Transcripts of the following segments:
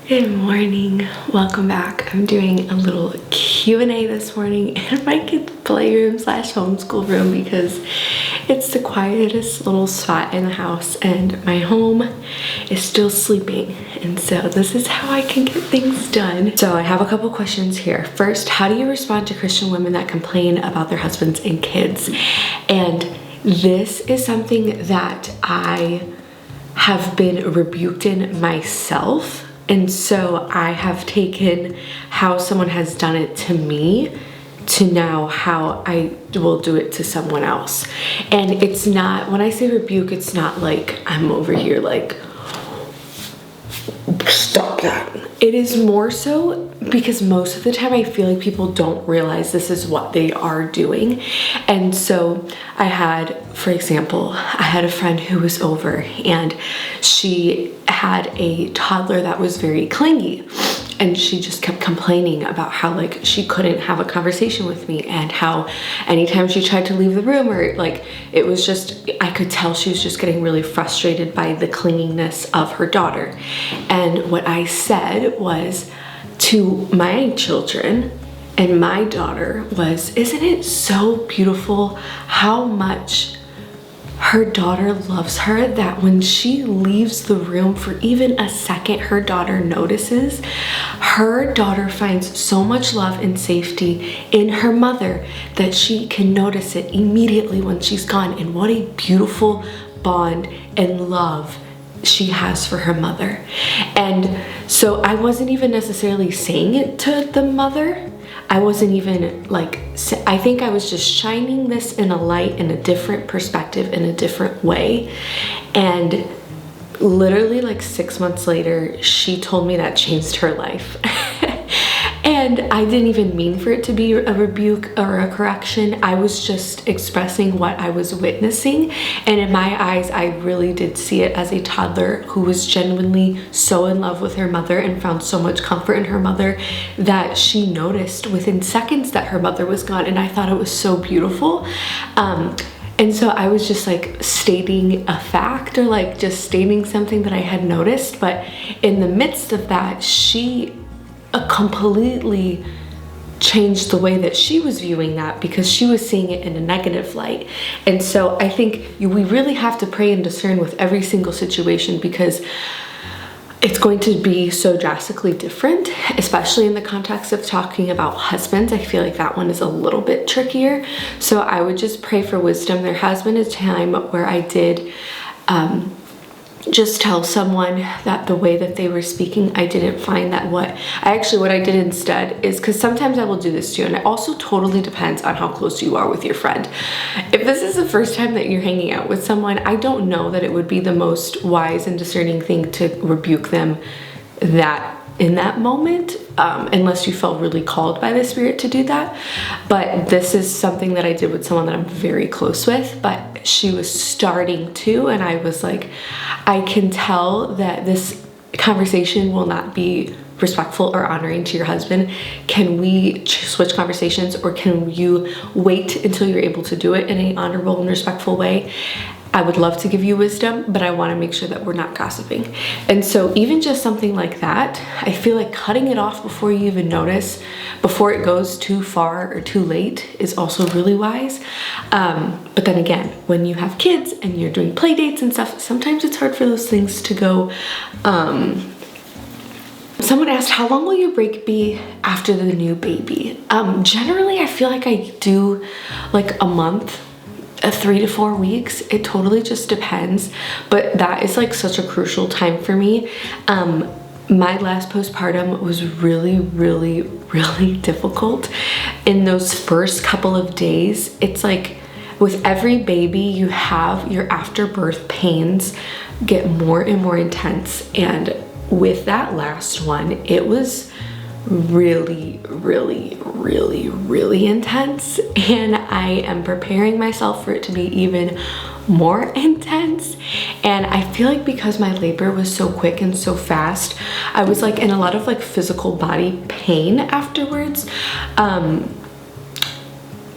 Good morning, welcome back. I'm doing a little Q&A this morning in my kids' playroom slash homeschool room because it's the quietest little spot in the house and my home is still sleeping, and so this is how I can get things done. So I have a couple questions here. First, how do you respond to Christian women that complain about their husbands and kids? And this is something that I have been rebuked in myself. And so I have taken how someone has done it to me to now how I will do it to someone else. And it's not, when I say rebuke, it's not like I'm over here like, stop that. It is more so because most of the time I feel like people don't realize this is what they are doing. And so I had, for example, I had a friend who was over and she had a toddler that was very clingy, and she just kept complaining about how like she couldn't have a conversation with me, and how anytime she tried to leave the room, or like it was just, I could tell she was just getting really frustrated by the clinginess of her daughter. And what I said was to my children and my daughter was, isn't it so beautiful how much her daughter loves her, that when she leaves the room for even a second, her daughter notices. Her daughter finds so much love and safety in her mother that she can notice it immediately when she's gone. And what a beautiful bond and love she has for her mother. And so I wasn't even necessarily saying it to the mother. I wasn't even like, I think I was just shining this in a light, in a different perspective, in a different way. And literally like 6 months later, she told me that changed her life. And I didn't even mean for it to be a rebuke or a correction. I was just expressing what I was witnessing. And in my eyes, I really did see it as a toddler who was genuinely so in love with her mother and found so much comfort in her mother that she noticed within seconds that her mother was gone. And I thought it was so beautiful. And so I was just like stating a fact, or like just stating something that I had noticed. But in the midst of that, she completely changed the way that she was viewing that, because she was seeing it in a negative light. And so I think we really have to pray and discern with every single situation, because it's going to be so drastically different, especially in the context of talking about husbands. I feel like that one is a little bit trickier. So I would just pray for wisdom. There has been a time where I did just tell someone that the way that they were speaking, I didn't find that what I did instead is, because sometimes I will do this too, and it also totally depends on how close you are with your friend. If this is the first time that you're hanging out with someone, I don't know that it would be the most wise and discerning thing to rebuke them in that moment, unless you felt really called by the Spirit to do that. But this is something that I did with someone that I'm very close with, but she was starting to, and I was like, I can tell that this conversation will not be respectful or honoring to your husband. Can we switch conversations, or can you wait until you're able to do it in an honorable and respectful way? I would love to give you wisdom, but I want to make sure that we're not gossiping. And so even just something like that, I feel like cutting it off before you even notice, before it goes too far or too late, is also really wise. But then again, when you have kids and you're doing play dates and stuff, sometimes it's hard for those things to go. Someone asked, how long will your break be after the new baby? Generally, I feel like I do like a month. 3 to 4 weeks. It totally just depends, but that is like such a crucial time for me. My last postpartum was really, really, really difficult. In those first couple of days, it's like with every baby you have, your afterbirth pains get more and more intense. And with that last one, it was really, really, really, really intense, and I am preparing myself for it to be even more intense. And I feel like because my labor was so quick and so fast, I was like in a lot of like physical body pain afterwards.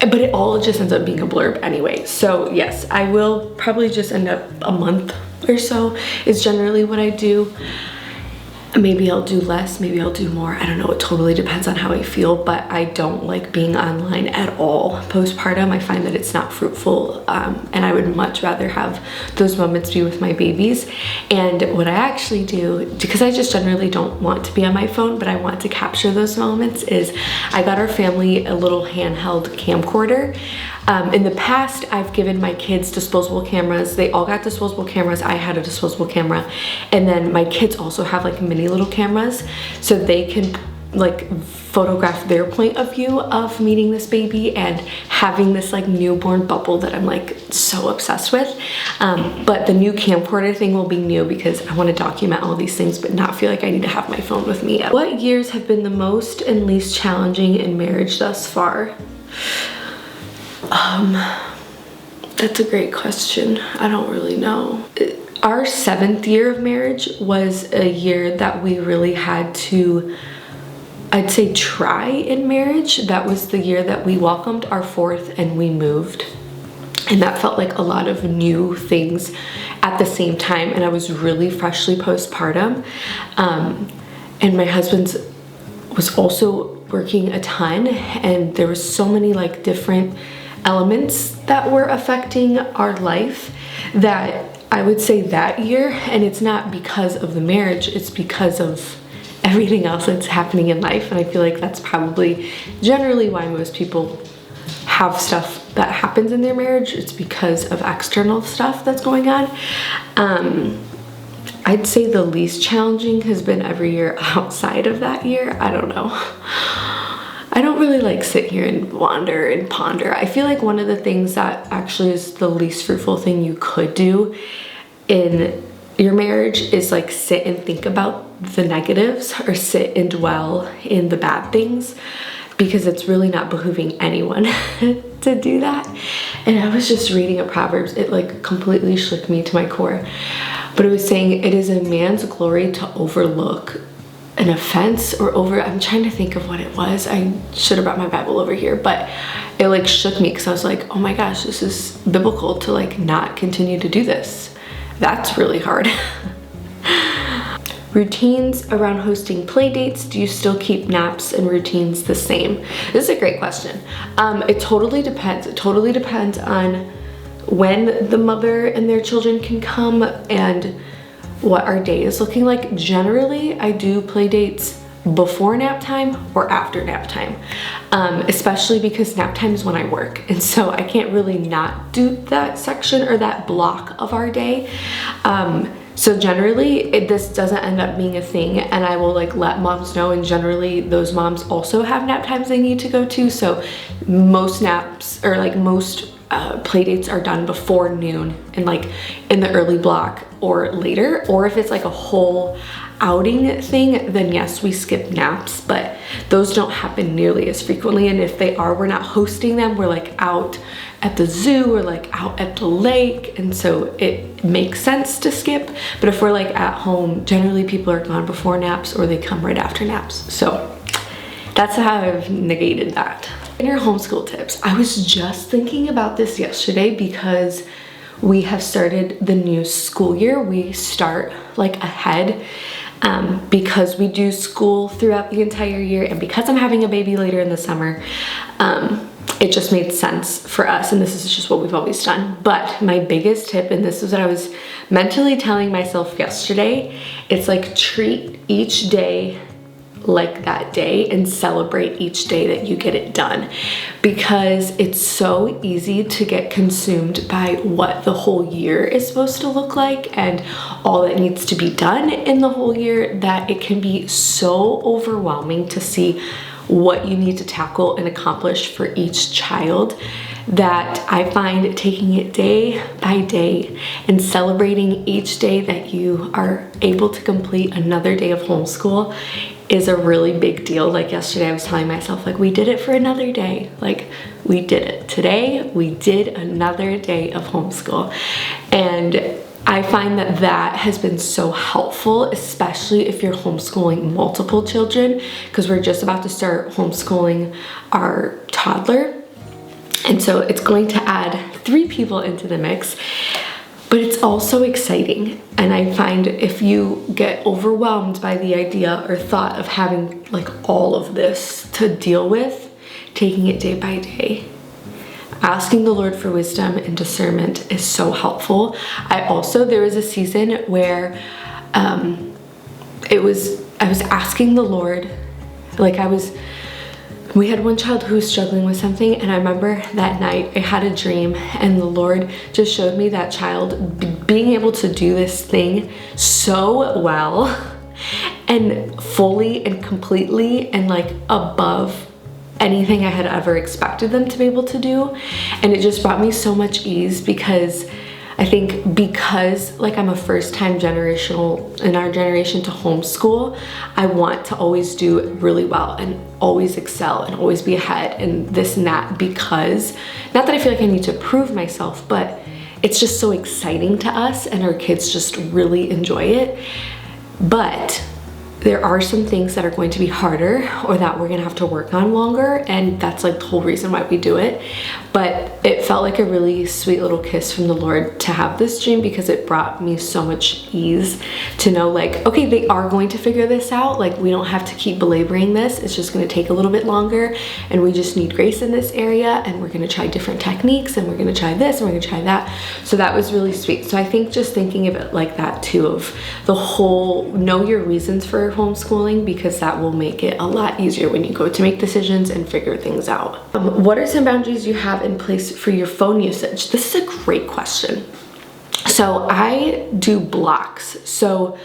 But it all just ends up being a blurb anyway. So yes, I will probably just end up a month or so is generally what I do. Maybe I'll do less, maybe I'll do more. I don't know, it totally depends on how I feel, but I don't like being online at all postpartum. I find that it's not fruitful, and I would much rather have those moments be with my babies. And what I actually do, because I just generally don't want to be on my phone, but I want to capture those moments, is I got our family a little handheld camcorder. In the past, I've given my kids disposable cameras. They all got disposable cameras. I had a disposable camera. And then my kids also have like mini little cameras, so they can like photograph their point of view of meeting this baby and having this like newborn bubble that I'm like so obsessed with. But the new camcorder thing will be new because I want to document all these things but not feel like I need to have my phone with me. What years have been the most and least challenging in marriage thus far? That's a great question. I don't really know. Our 7th year of marriage was a year that we really had to, I'd say, try in marriage. That was the year that we welcomed our 4th and we moved. And that felt like a lot of new things at the same time. And I was really freshly postpartum. And my husband's was also working a ton, and there was so many like different elements that were affecting our life that I would say that year, and it's not because of the marriage, it's because of everything else that's happening in life. And I feel like that's probably generally why most people have stuff that happens in their marriage. It's because of external stuff that's going on. I'd say the least challenging has been every year outside of that year. I don't know. I don't really like sit here and wander and ponder. I feel like one of the things that actually is the least fruitful thing you could do in your marriage is like sit and think about the negatives or sit and dwell in the bad things, because it's really not behooving anyone to do that. And I was just reading a Proverbs, it like completely shook me to my core. But it was saying it is a man's glory to overlook an offense or I'm trying to think of what it was. I should have brought my Bible over here, but it like shook me because I was like, oh my gosh, this is biblical to like not continue to do this. That's really hard. Routines around hosting play dates. Do you still keep naps and routines the same? This is a great question. It totally depends. It totally depends on when the mother and their children can come and what our day is looking like. Generally, I do play dates before nap time or after nap time, especially because nap time is when I work. And so I can't really not do that section or that block of our day. So generally this doesn't end up being a thing, and I will like let moms know, and generally those moms also have nap times they need to go to. So most naps or like most play dates are done before noon and like in the early block or later. Or if it's like a whole outing thing, then yes, we skip naps, but those don't happen nearly as frequently. And if they are, we're not hosting them. We're like out at the zoo or like out at the lake, and so it makes sense to skip. But if we're like at home, generally people are gone before naps or they come right after naps. So that's how I've negated that. In your homeschool tips, I was just thinking about this yesterday because we have started the new school year. We start like ahead because we do school throughout the entire year, and because I'm having a baby later in the summer, it just made sense for us, and this is just what we've always done. But my biggest tip, and this is what I was mentally telling myself yesterday, it's like treat each day like that day and celebrate each day that you get it done, because it's so easy to get consumed by what the whole year is supposed to look like and all that needs to be done in the whole year, that it can be so overwhelming to see what you need to tackle and accomplish for each child, that I find taking it day by day and celebrating each day that you are able to complete another day of homeschool is a really big deal. Like yesterday I was telling myself, like, we did it for another day. Like, we did it today. We did another day of homeschool. And I find that that has been so helpful, especially if you're homeschooling multiple children, because we're just about to start homeschooling our toddler. And so it's going to add 3 people into the mix. But it's also exciting. And I find if you get overwhelmed by the idea or thought of having like all of this to deal with, taking it day by day, asking the Lord for wisdom and discernment is so helpful. There was a season where I was asking the Lord, we had one child who was struggling with something, and I remember that night I had a dream, and the Lord just showed me that child being able to do this thing so well and fully and completely and like above anything I had ever expected them to be able to do. And it just brought me so much ease, because I think because like I'm a first-time generational in our generation to homeschool, I want to always do really well and always excel and always be ahead and this and that, because not that I feel like I need to prove myself, but it's just so exciting to us and our kids just really enjoy it. But there are some things that are going to be harder or that we're gonna have to work on longer, and that's like the whole reason why we do it. But it felt like a really sweet little kiss from the Lord to have this dream, because it brought me so much ease to know like, okay, they are going to figure this out. Like, we don't have to keep belaboring this. It's just gonna take a little bit longer, and we just need grace in this area, and we're gonna try different techniques, and we're gonna try this, and we're gonna try that. So that was really sweet. So I think just thinking of it like that too, of the whole, know your reasons for homeschooling, because that will make it a lot easier when you go to make decisions and figure things out. What are some boundaries you have in place for your phone usage? This is a great question. So I do blocks. So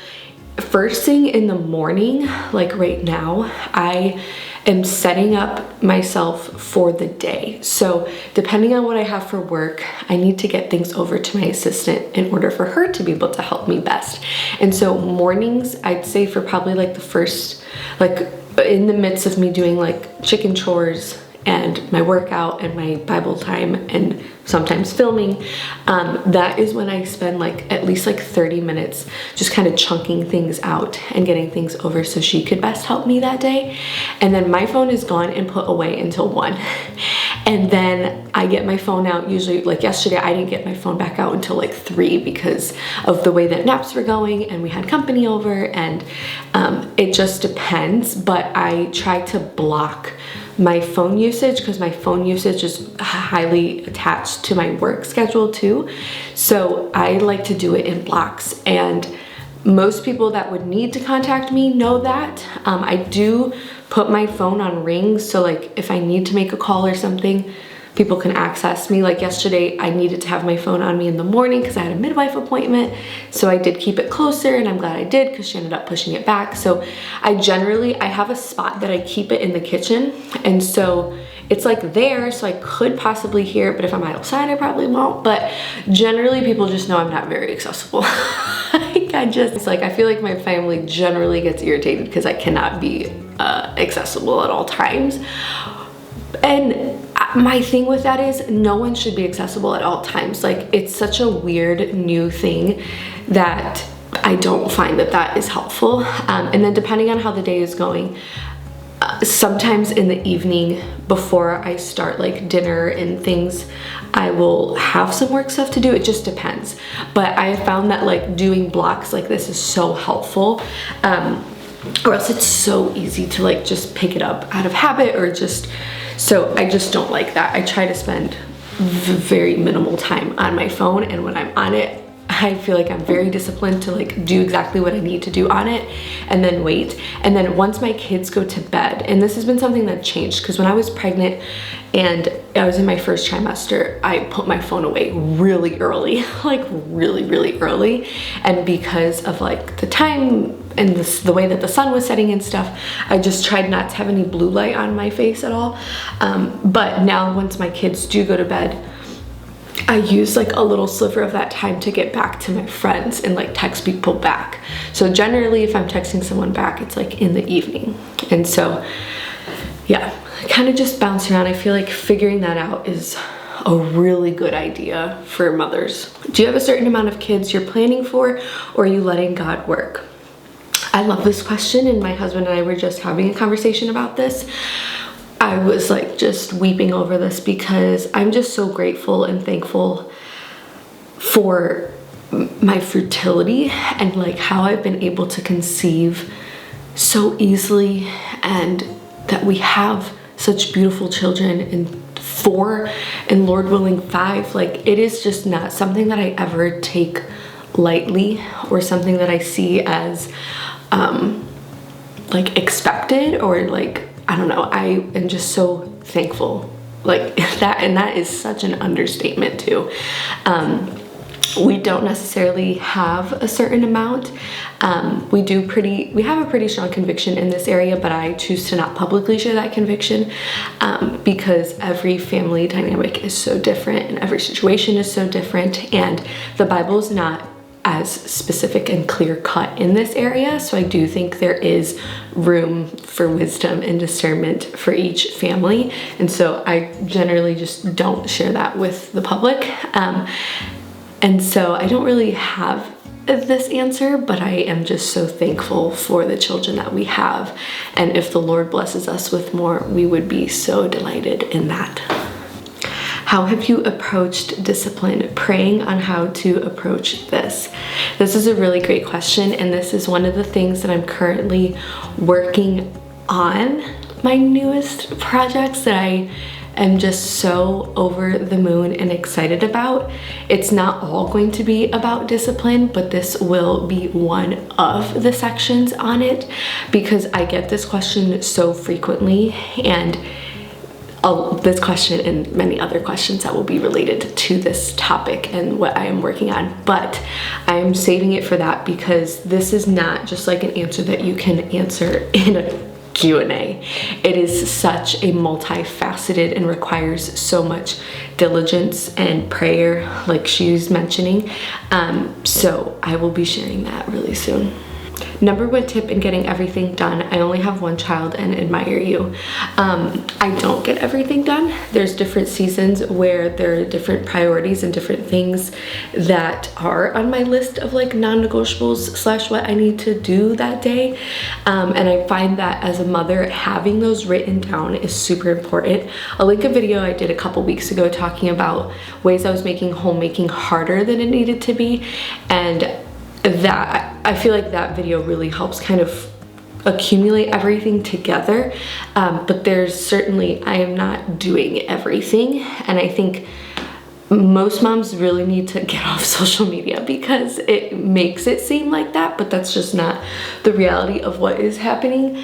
first thing in the morning, like right now, I am setting up myself for the day. So depending on what I have for work, I need to get things over to my assistant in order for her to be able to help me best. And so mornings, I'd say for probably like the first, like in the midst of me doing like chicken chores and my workout and my Bible time and sometimes filming, that is when I spend like at least like 30 minutes just kind of chunking things out and getting things over so she could best help me that day. And then my phone is gone and put away until 1. And then I get my phone out, usually like yesterday I didn't get my phone back out until like 3 because of the way that naps were going and we had company over, and it just depends. But I try to block my phone usage because my phone usage is highly attached to my work schedule too. So I like to do it in blocks, and most people that would need to contact me know that. I do put my phone on rings, so like if I need to make a call or something, people can access me. Like yesterday, I needed to have my phone on me in the morning because I had a midwife appointment. So I did keep it closer, and I'm glad I did because she ended up pushing it back. So I have a spot that I keep it in the kitchen. And so it's like there, so I could possibly hear it, but if I'm outside, I probably won't. But generally people just know I'm not very accessible. I feel like my family generally gets irritated because I cannot be accessible at all times. And my thing with that is no one should be accessible at all times. Like, it's such a weird new thing that I don't find that is helpful. And then depending on how the day is going, sometimes in the evening before I start like dinner and things, I will have some work stuff to do. It just depends. But I have found that like doing blocks like this is so helpful. Or else it's so easy to like just pick it up out of habit, or so I just don't like that. I try to spend very minimal time on my phone, and when I'm on it, I feel like I'm very disciplined to like do exactly what I need to do on it and then wait. And then once my kids go to bed, and this has been something that changed because when I was pregnant and I was in my first trimester, I put my phone away really early, like really, really early. And because of like the time and the way that the sun was setting and stuff, I just tried not to have any blue light on my face at all. But now once my kids do go to bed, I use like a little sliver of that time to get back to my friends and like text people back. So generally if I'm texting someone back, it's like in the evening. And so yeah, I kind of just bounce around. I feel like figuring that out is a really good idea for mothers. Do you have a certain amount of kids you're planning for, or are you letting God work? I love this question, and my husband and I were just having a conversation about this. I was like just weeping over this because I'm just so grateful and thankful for my fertility and like how I've been able to conceive so easily, and that we have such beautiful children, and 4 and Lord willing 5. Like, it is just not something that I ever take lightly, or something that I see as like expected, or like, I don't know. I am just so thankful, like that, and that is such an understatement too. We don't necessarily have a certain amount. We have a pretty strong conviction in this area, but I choose to not publicly share that conviction, because every family dynamic is so different and every situation is so different, and the Bible is not as specific and clear cut in this area. So I do think there is room for wisdom and discernment for each family. And so I generally just don't share that with the public. And so I don't really have this answer, but I am just so thankful for the children that we have. And if the Lord blesses us with more, we would be so delighted in that. How have you approached discipline? Praying on how to approach this. This is a really great question, and this is one of the things that I'm currently working on. My newest projects that I am just so over the moon and excited about. It's not all going to be about discipline, but this will be one of the sections on it, because I get this question so frequently, and this question and many other questions that will be related to this topic and what I am working on, but I'm saving it for that, because this is not just like an answer that you can answer in a Q&A. It is such a multifaceted and requires so much diligence and prayer, like she's mentioning. So I will be sharing that really soon. Number 1 tip in getting everything done. I only have 1 child and admire you. I don't get everything done. There's different seasons where there are different priorities and different things that are on my list of like non-negotiables / what I need to do that day. And I find that as a mother, having those written down is super important. I'll link a video I did a couple weeks ago talking about ways I was making homemaking harder than it needed to be, and that I feel like that video really helps kind of accumulate everything together. But there's certainly, I am not doing everything, and I think most moms really need to get off social media, because it makes it seem like that, but that's just not the reality of what is happening.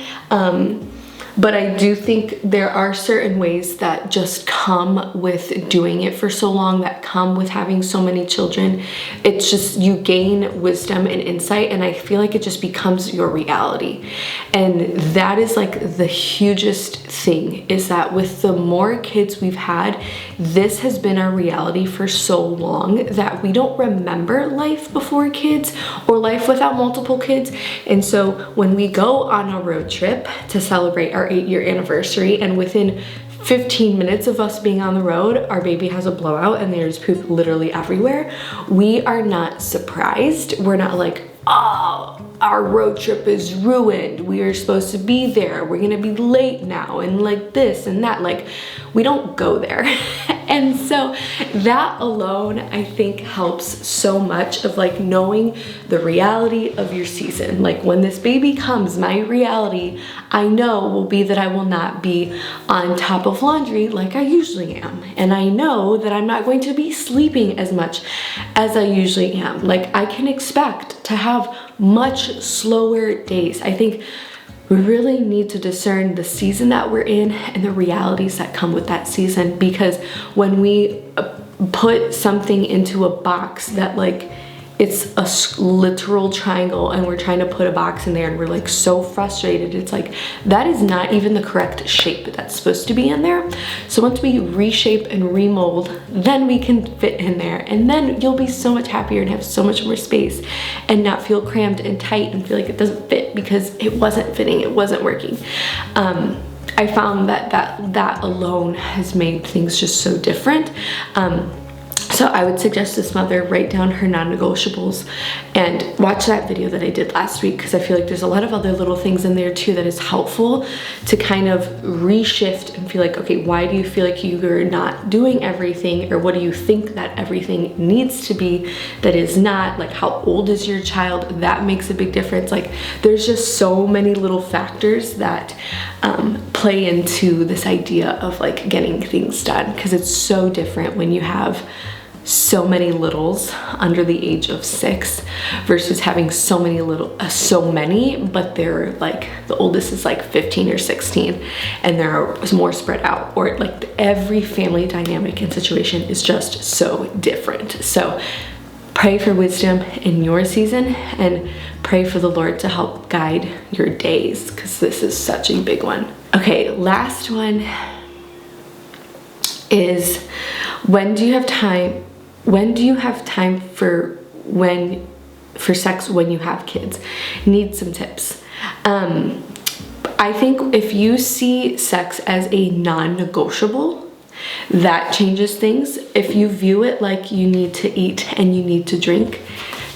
But I do think there are certain ways that just come with doing it for so long, that come with having so many children. It's just, you gain wisdom and insight, and I feel like it just becomes your reality. And that is like the hugest thing, is that with the more kids we've had, this has been our reality for so long that we don't remember life before kids or life without multiple kids. And so when we go on a road trip to celebrate our 8-year anniversary, and within 15 minutes of us being on the road, our baby has a blowout and there's poop literally everywhere, we are not surprised. We're not like, oh, our road trip is ruined. We are supposed to be there. We're gonna be late now, and like this and that. Like, we don't go there. And so that alone, I think, helps so much of like knowing the reality of your season. Like, when this baby comes, my reality, I know, will be that I will not be on top of laundry like I usually am. And I know that I'm not going to be sleeping as much as I usually am. Like, I can expect to have much slower days. I think we really need to discern the season that we're in and the realities that come with that season, because when we put something into a box that like, it's a literal triangle, and we're trying to put a box in there and we're like so frustrated, it's like, that is not even the correct shape that's supposed to be in there. So once we reshape and remold, then we can fit in there, and then you'll be so much happier and have so much more space and not feel crammed and tight and feel like it doesn't fit because it wasn't fitting, it wasn't working. I found that alone has made things just so different. So I would suggest this mother write down her non-negotiables and watch that video that I did last week, because I feel like there's a lot of other little things in there too that is helpful to kind of reshift and feel like, okay, why do you feel like you're not doing everything, or what do you think that everything needs to be that is not? Like, how old is your child? That makes a big difference. Like, there's just so many little factors that play into this idea of like getting things done, because it's so different when you have so many littles under the age of 6 versus having so many, but they're like, the oldest is like 15 or 16 and they're more spread out, or like every family dynamic and situation is just so different. So pray for wisdom in your season and pray for the Lord to help guide your days, because this is such a big one. Okay, last one is, when do you have time for sex when you have kids? Need some tips. I think if you see sex as a non-negotiable, that changes things. If you view it like you need to eat and you need to drink,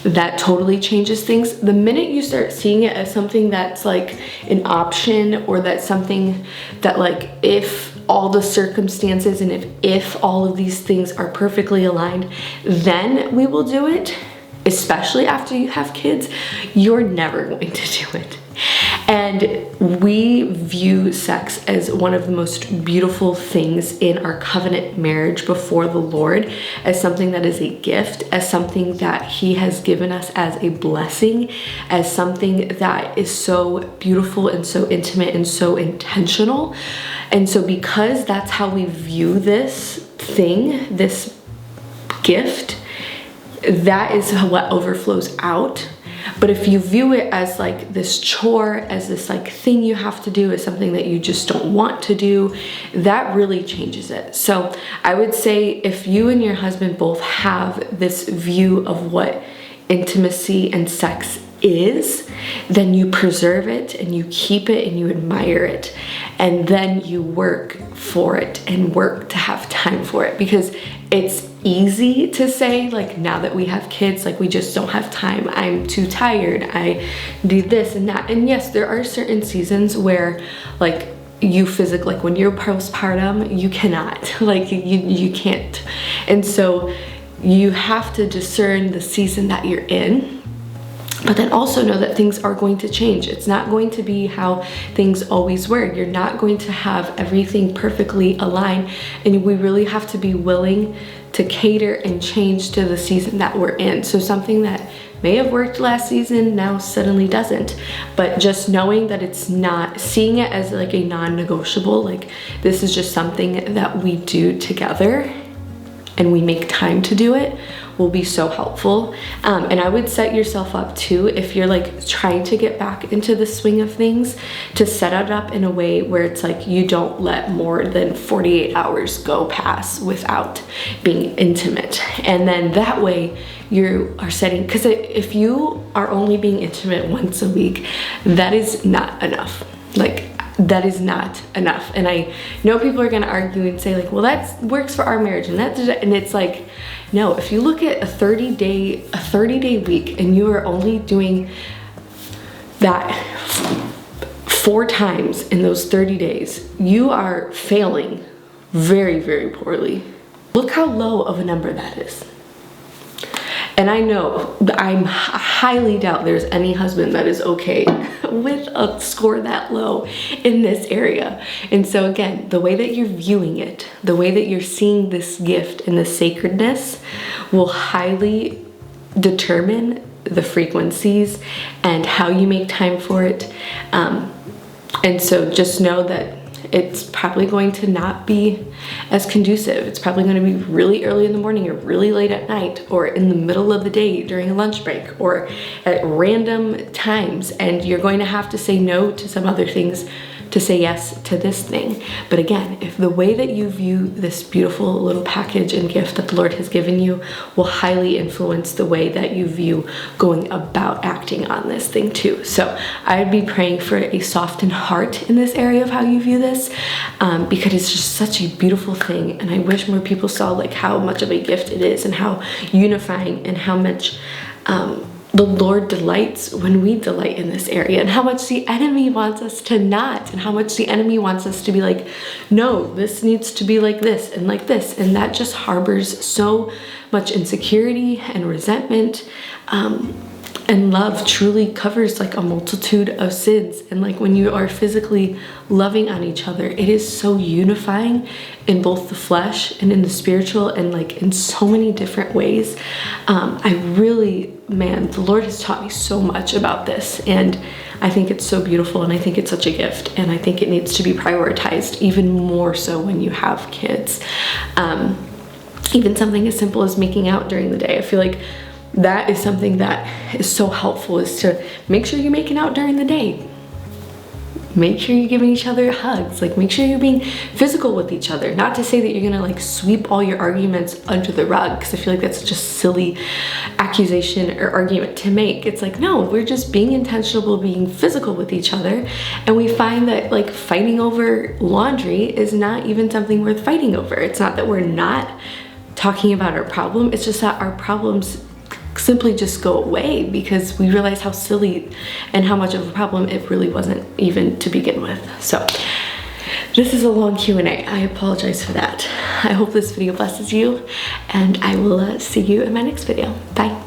that totally changes things. The minute you start seeing it as something that's like an option, or that's something that like, if all the circumstances and if all of these things are perfectly aligned, then we will do it, especially after you have kids, you're never going to do it. And we view sex as one of the most beautiful things in our covenant marriage before the Lord, as something that is a gift, as something that He has given us as a blessing, as something that is so beautiful and so intimate and so intentional. And so because that's how we view this thing, this gift, that is what overflows out. But if you view it as like this chore, as this like thing you have to do, as something that you just don't want to do, that really changes it. So I would say, if you and your husband both have this view of what intimacy and sex is, then you preserve it and you keep it and you admire it, and then you work for it and work to have time for it. Because it's easy to say, like, now that we have kids, like, we just don't have time, I'm too tired, I do this and that. And yes, there are certain seasons where like you physically, like when you're postpartum, you cannot, like you can't. And so you have to discern the season that you're in, but then also know that things are going to change. It's not going to be how things always were. You're not going to have everything perfectly aligned, and we really have to be willing to cater and change to the season that we're in. So something that may have worked last season now suddenly doesn't, but just knowing that it's not, seeing it as like a non-negotiable, like this is just something that we do together and we make time to do it, will be so helpful. And I would set yourself up too, if you're like trying to get back into the swing of things, to set it up in a way where it's like you don't let more than 48 hours go past without being intimate. And then that way you are setting, because if you are only being intimate once a week, that is not enough. Like, that is not enough. And I know people are gonna argue and say like, well, that works for our marriage, and it's like, no, if you look at a 30-day week and you are only doing that 4 times in those 30 days, you are failing very, very poorly. Look how low of a number that is. And I know, I highly doubt there's any husband that is okay with a score that low in this area. And so again, the way that you're viewing it, the way that you're seeing this gift and the sacredness will highly determine the frequencies and how you make time for it. And so just know that it's probably going to not be as conducive. It's probably going to be really early in the morning or really late at night or in the middle of the day during a lunch break or at random times. And you're going to have to say no to some other things to say yes to this thing. But again, if the way that you view this beautiful little package and gift that the Lord has given you will highly influence the way that you view going about acting on this thing too. So I would be praying for a softened heart in this area of how you view this, because it's just such a beautiful thing. And I wish more people saw like how much of a gift it is and how unifying and how much the Lord delights when we delight in this area, and how much the enemy wants us to not, and how much the enemy wants us to be like, no, this needs to be like this and like this. And that just harbors so much insecurity and resentment. And love truly covers like a multitude of sins. And like when you are physically loving on each other, it is so unifying in both the flesh and in the spiritual, and like in so many different ways. The Lord has taught me so much about this, and I think it's so beautiful, and I think it's such a gift, and I think it needs to be prioritized even more so when you have kids. Even something as simple as making out during the day. I feel like that is something that is so helpful, is to make sure you're making out during the day. Make sure you're giving each other hugs. Like, make sure you're being physical with each other. Not to say that you're gonna like sweep all your arguments under the rug, because I feel like that's such a silly accusation or argument to make. It's like, no, we're just being intentional, being physical with each other. And we find that like fighting over laundry is not even something worth fighting over. It's not that we're not talking about our problem. It's just that our problems simply just go away because we realize how silly and how much of a problem it really wasn't even to begin with. So this is a long Q&A. I apologize for that. I hope this video blesses you, and I will see you in my next video. Bye.